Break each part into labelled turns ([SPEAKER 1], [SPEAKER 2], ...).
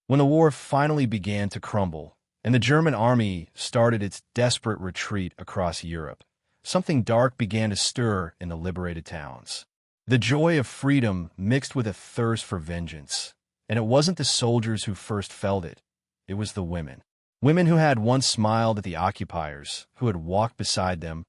[SPEAKER 1] When the war finally began to crumble, and the German army started its desperate retreat across Europe, something dark began to stir in the liberated towns. The joy of freedom mixed with a thirst for vengeance. And it wasn't the soldiers who first felt it. It was the women. Women who had once smiled at the occupiers, who had walked beside them,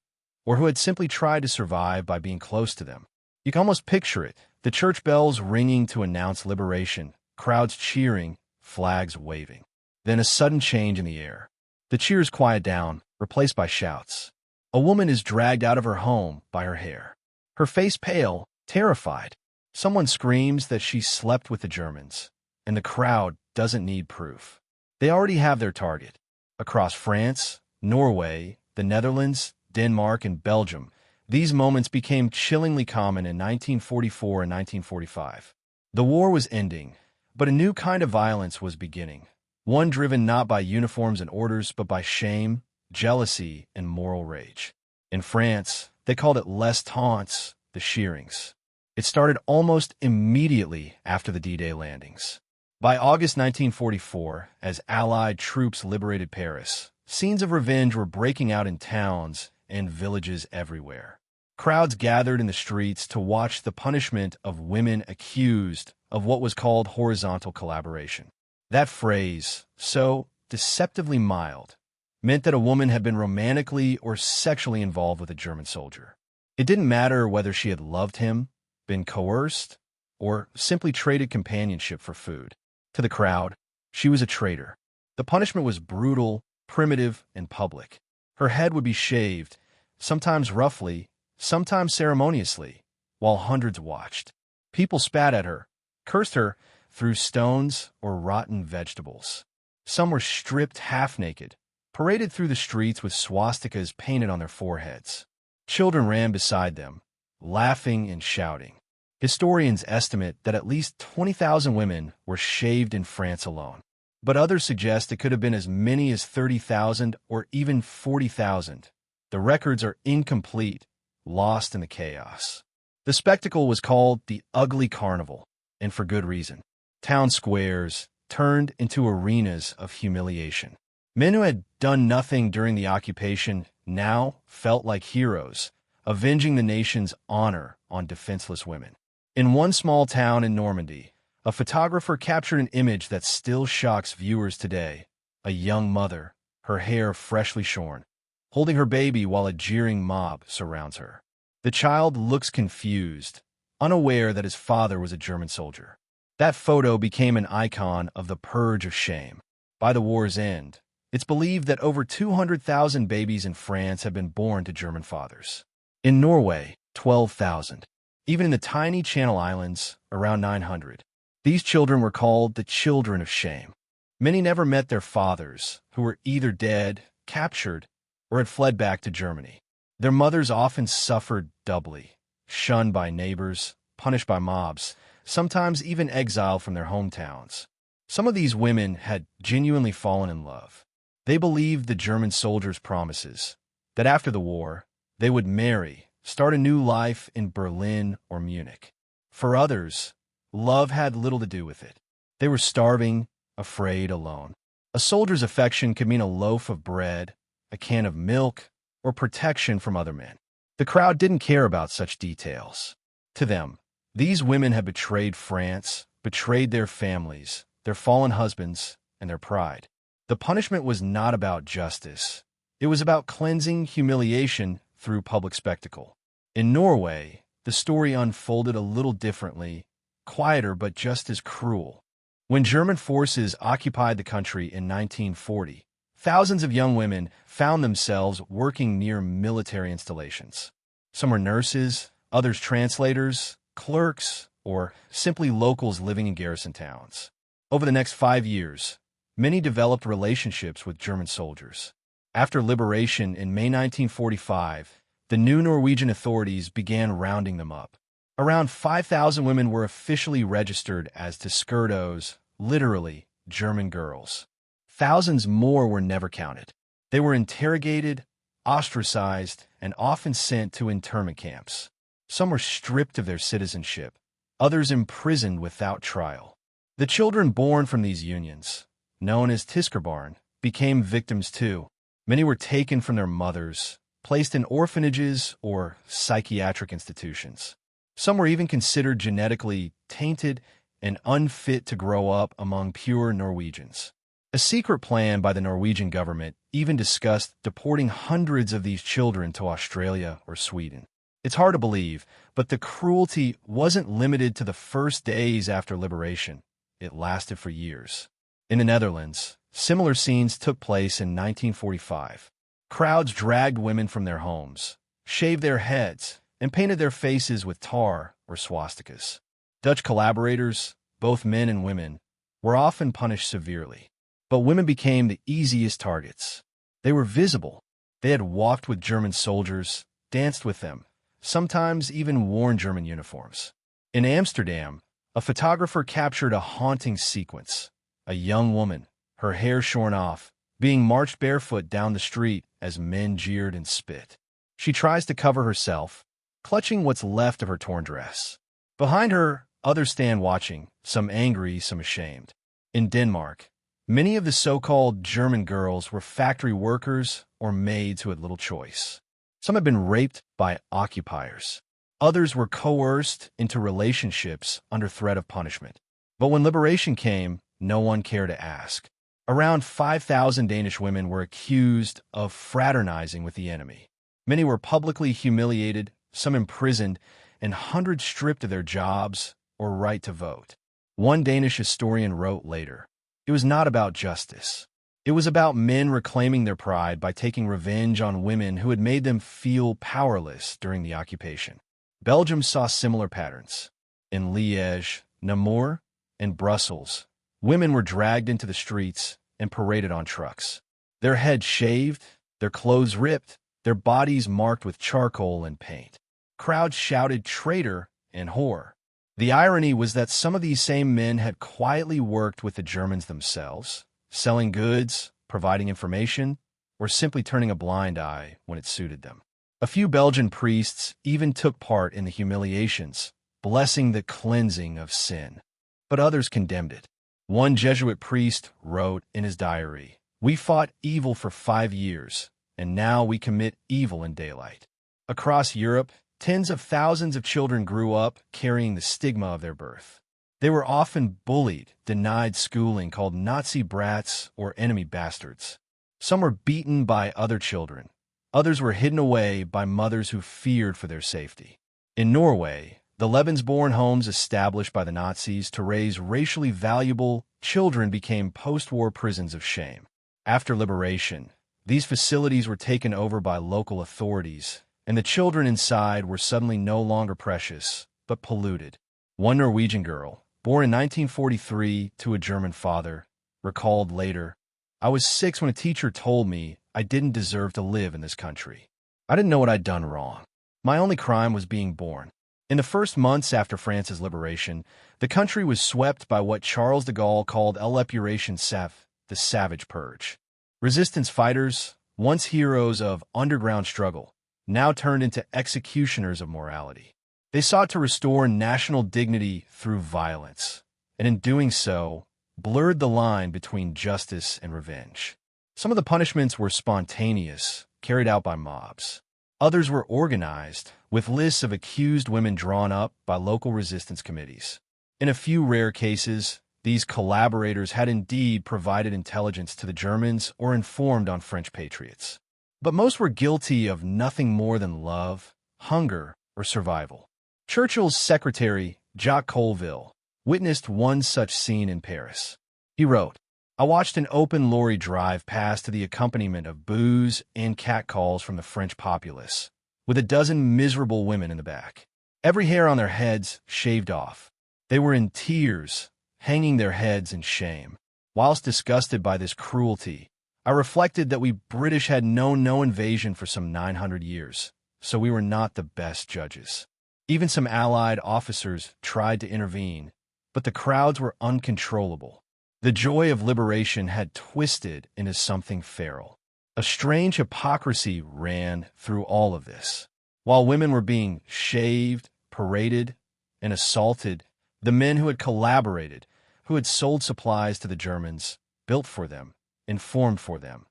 [SPEAKER 1] or who had simply tried to survive by being close to them. You can almost picture it, the church bells ringing to announce liberation, crowds cheering, flags waving. Then a sudden change in the air. The cheers quiet down, replaced by shouts. A woman is dragged out of her home by her hair. Her face pale, terrified. Someone screams that she slept with the Germans, and the crowd doesn't need proof. They already have their target. Across France, Norway, the Netherlands, Denmark, and Belgium, these moments became chillingly common in 1944 and 1945. The war was ending, but a new kind of violence was beginning, one driven not by uniforms and orders, but by shame, jealousy, and moral rage. In France, they called it les taunts, the shearings. It started almost immediately after the D-Day landings. By August 1944, as Allied troops liberated Paris, scenes of revenge were breaking out in towns and villages everywhere. Crowds gathered in the streets to watch the punishment of women accused of what was called horizontal collaboration. That phrase, so deceptively mild, meant that a woman had been romantically or sexually involved with a German soldier. It didn't matter whether she had loved him, been coerced, or simply traded companionship for food. To the crowd, she was a traitor. The punishment was brutal, primitive, and public. Her head would be shaved, sometimes roughly, sometimes ceremoniously, while hundreds watched. People spat at her, cursed her, threw stones or rotten vegetables. Some were stripped half-naked, paraded through the streets with swastikas painted on their foreheads. Children ran beside them, laughing and shouting. Historians estimate that at least 20,000 women were shaved in France alone, but others suggest it could have been as many as 30,000 or even 40,000. The records are incomplete, lost in the chaos. The spectacle was called the Ugly Carnival, and for good reason. Town squares turned into arenas of humiliation. Men who had done nothing during the occupation now felt like heroes, avenging the nation's honor on defenseless women. In one small town in Normandy, a photographer captured an image that still shocks viewers today. A young mother, her hair freshly shorn, holding her baby while a jeering mob surrounds her. The child looks confused, unaware that his father was a German soldier. That photo became an icon of the purge of shame. By the war's end, it's believed that over 200,000 babies in France have been born to German fathers. In Norway, 12,000. Even in the tiny Channel Islands, around 900. These children were called the children of shame. Many never met their fathers, who were either dead, captured, or had fled back to Germany. Their mothers often suffered doubly, shunned by neighbors, punished by mobs, sometimes even exiled from their hometowns. Some of these women had genuinely fallen in love. They believed the German soldiers' promises, that after the war, they would marry, start a new life in Berlin or Munich. For others, love had little to do with it. They were starving, afraid, alone. A soldier's affection could mean a loaf of bread, a can of milk, or protection from other men. The crowd didn't care about such details. To them, these women had betrayed France, betrayed their families, their fallen husbands, and their pride. The punishment was not about justice. It was about cleansing humiliation through public spectacle. In Norway, the story unfolded a little differently, quieter but just as cruel. When German forces occupied the country in 1940, thousands of young women found themselves working near military installations. Some were nurses, others translators, clerks, or simply locals living in garrison towns. Over the next 5 years, many developed relationships with German soldiers. After liberation in May 1945, the new Norwegian authorities began rounding them up. Around 5,000 women were officially registered as Tyskerdos, literally German girls. Thousands more were never counted. They were interrogated, ostracized, and often sent to internment camps. Some were stripped of their citizenship, others imprisoned without trial. The children born from these unions, known as Tiskerbarn, became victims too. Many were taken from their mothers, placed in orphanages or psychiatric institutions. Some were even considered genetically tainted and unfit to grow up among pure Norwegians. A secret plan by the Norwegian government even discussed deporting hundreds of these children to Australia or Sweden. It's hard to believe, but the cruelty wasn't limited to the first days after liberation. It lasted for years. In the Netherlands, similar scenes took place in 1945. Crowds dragged women from their homes, shaved their heads, and painted their faces with tar or swastikas. Dutch collaborators, both men and women, were often punished severely. But women became the easiest targets. They were visible. They had walked with German soldiers, danced with them, sometimes even worn German uniforms. In Amsterdam, a photographer captured a haunting sequence. A young woman, her hair shorn off, being marched barefoot down the street as men jeered and spit. She tries to cover herself, clutching what's left of her torn dress. Behind her, others stand watching, some angry, some ashamed. In Denmark, many of the so-called German girls were factory workers or maids who had little choice. Some had been raped by occupiers. Others were coerced into relationships under threat of punishment. But when liberation came, no one cared to ask. Around 5,000 Danish women were accused of fraternizing with the enemy. Many were publicly humiliated, some imprisoned, and hundreds stripped of their jobs or right to vote. One Danish historian wrote later, "It was not about justice. It was about men reclaiming their pride by taking revenge on women who had made them feel powerless during the occupation." Belgium saw similar patterns. In Liège, Namur, and Brussels, women were dragged into the streets and paraded on trucks. Their heads shaved, their clothes ripped, their bodies marked with charcoal and paint. Crowds shouted traitor and whore. The irony was that some of these same men had quietly worked with the Germans themselves, selling goods, providing information, or simply turning a blind eye when it suited them. A few Belgian priests even took part in the humiliations, blessing the cleansing of sin. But others condemned it. One Jesuit priest wrote in his diary, "We fought evil for 5 years, and now we commit evil in daylight." Across Europe, tens of thousands of children grew up carrying the stigma of their birth. They were often bullied, denied schooling, called Nazi brats or enemy bastards. Some were beaten by other children. Others were hidden away by mothers who feared for their safety. In Norway, the Lebensborn homes established by the Nazis to raise racially valuable children became post-war prisons of shame. After liberation, these facilities were taken over by local authorities, and the children inside were suddenly no longer precious, but polluted. One Norwegian girl, born in 1943 to a German father, recalled later, "I was 6 when a teacher told me I didn't deserve to live in this country. I didn't know what I'd done wrong. My only crime was being born." In the first months after France's liberation, the country was swept by what Charles de Gaulle called l'épuration savage, the savage purge. Resistance fighters, once heroes of underground struggle, now turned into executioners of morality. They sought to restore national dignity through violence, and in doing so, blurred the line between justice and revenge. Some of the punishments were spontaneous, carried out by mobs. Others were organized, with lists of accused women drawn up by local resistance committees. In a few rare cases, these collaborators had indeed provided intelligence to the Germans or informed on French patriots. But most were guilty of nothing more than love, hunger, or survival. Churchill's secretary, Jacques Colville, witnessed one such scene in Paris. He wrote, "I watched an open lorry drive past to the accompaniment of boos and catcalls from the French populace, with a dozen miserable women in the back, every hair on their heads shaved off. They were in tears, hanging their heads in shame. Whilst disgusted by this cruelty, I reflected that we British had known no invasion for some 900 years, so we were not the best judges. Even some Allied officers tried to intervene, but the crowds were uncontrollable. The joy of liberation had twisted into something feral. A strange hypocrisy ran through all of this. While women were being shaved, paraded, and assaulted, the men who had collaborated, who had sold supplies to the Germans, built for them, informed for them,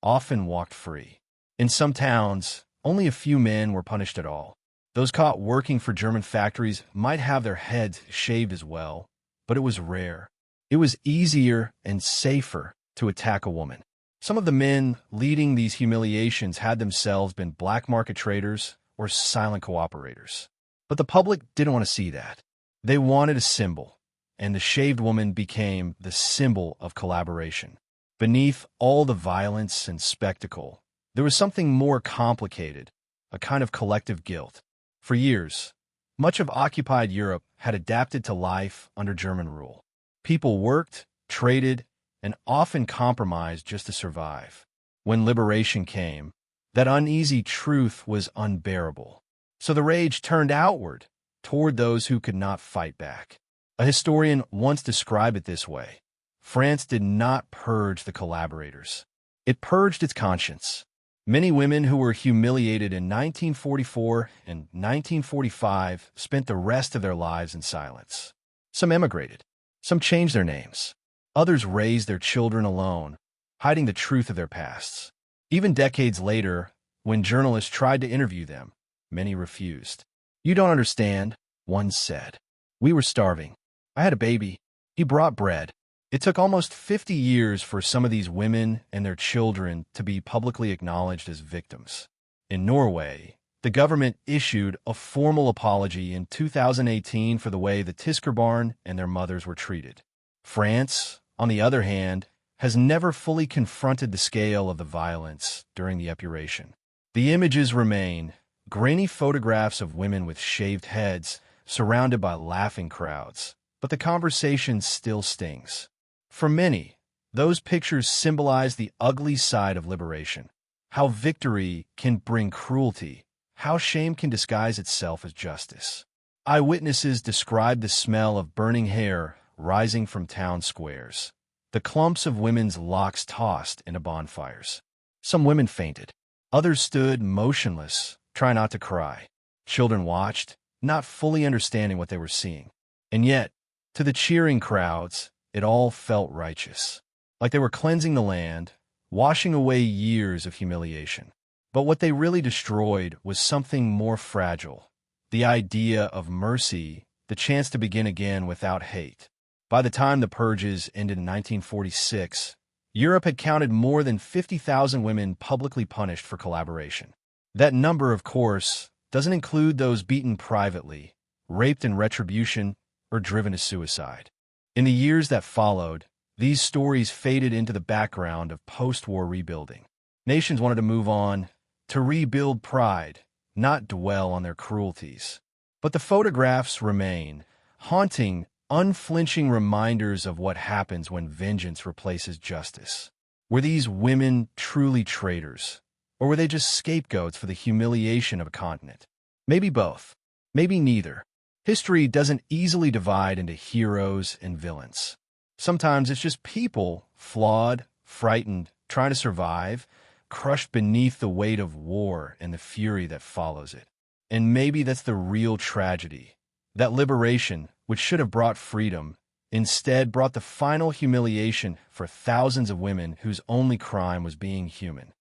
[SPEAKER 1] often walked free. In some towns, only a few men were punished at all. Those caught working for German factories might have their heads shaved as well, but it was rare. It was easier and safer to attack a woman. Some of the men leading these humiliations had themselves been black market traders or silent cooperators. But the public didn't want to see that. They wanted a symbol, and the shaved woman became the symbol of collaboration. Beneath all the violence and spectacle, there was something more complicated, a kind of collective guilt. For years, much of occupied Europe had adapted to life under German rule. People worked, traded, and often compromised just to survive. When liberation came, that uneasy truth was unbearable. So the rage turned outward, toward those who could not fight back. A historian once described it this way: France did not purge the collaborators. It purged its conscience. Many women who were humiliated in 1944 and 1945 spent the rest of their lives in silence. Some emigrated. Some changed their names. Others raised their children alone, hiding the truth of their pasts. Even decades later, when journalists tried to interview them, many refused. "You don't understand," one said. "We were starving. I had a baby. He brought bread." It took almost 50 years for some of these women and their children to be publicly acknowledged as victims. In Norway, the government issued a formal apology in 2018 for the way the Tiskerbarn and their mothers were treated. France, on the other hand, has never fully confronted the scale of the violence during the epuration. The images remain: grainy photographs of women with shaved heads, surrounded by laughing crowds. But the conversation still stings. For many, those pictures symbolize the ugly side of liberation. How victory can bring cruelty, how shame can disguise itself as justice. Eyewitnesses describe the smell of burning hair rising from town squares, the clumps of women's locks tossed into bonfires. Some women fainted. Others stood motionless, trying not to cry. Children watched, not fully understanding what they were seeing. And yet, to the cheering crowds, it all felt righteous, like they were cleansing the land, washing away years of humiliation. But what they really destroyed was something more fragile: the idea of mercy, the chance to begin again without hate. By the time the purges ended in 1946, Europe had counted more than 50,000 women publicly punished for collaboration. That number, of course, doesn't include those beaten privately, raped in retribution, or driven to suicide. In the years that followed, these stories faded into the background of post-war rebuilding. Nations wanted to move on, to rebuild pride, not dwell on their cruelties. But the photographs remain, haunting, unflinching reminders of what happens when vengeance replaces justice. Were these women truly traitors, or were they just scapegoats for the humiliation of a continent? Maybe both. Maybe neither. History doesn't easily divide into heroes and villains. Sometimes it's just people, flawed, frightened, trying to survive, crushed beneath the weight of war and the fury that follows it. And maybe that's the real tragedy. That liberation, which should have brought freedom, instead brought the final humiliation for thousands of women whose only crime was being human.